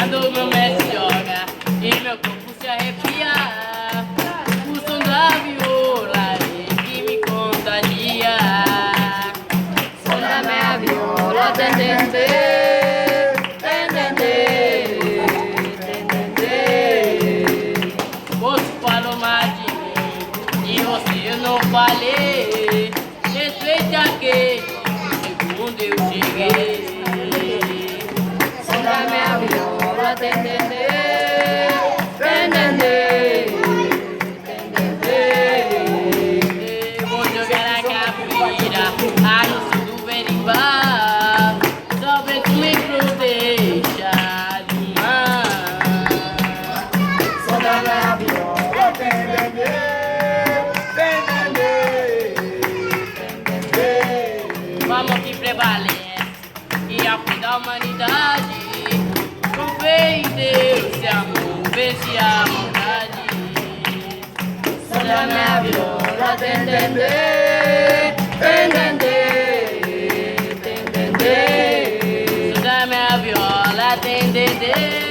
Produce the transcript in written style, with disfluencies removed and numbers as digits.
quando meu mestre joga e meu corpo se arrepia. O som da viola é que me contagia. Som da minha viola, tem, tem, tem, tem, tem, tem, tem, tem. Você falou mais de mim e você eu não falei. Respeite aquele segundo eu cheguei. Som da minha viola, tem, tem, tem, tem, tem, tem, tem, tem. Vou jogar a capoeira lá no sul do Berimbá. Só vem tu me proteja do mar. Som da minha viola, tem, tem, tem, tem, tem, tem. Vamos que prevalece e ao fim da humanidade. Com fé em Deus e amor vence a maldade. Som da minha viola, tem, tem, tem, tem, tem, tem, tem, tem. Som da minha viola tem dedê.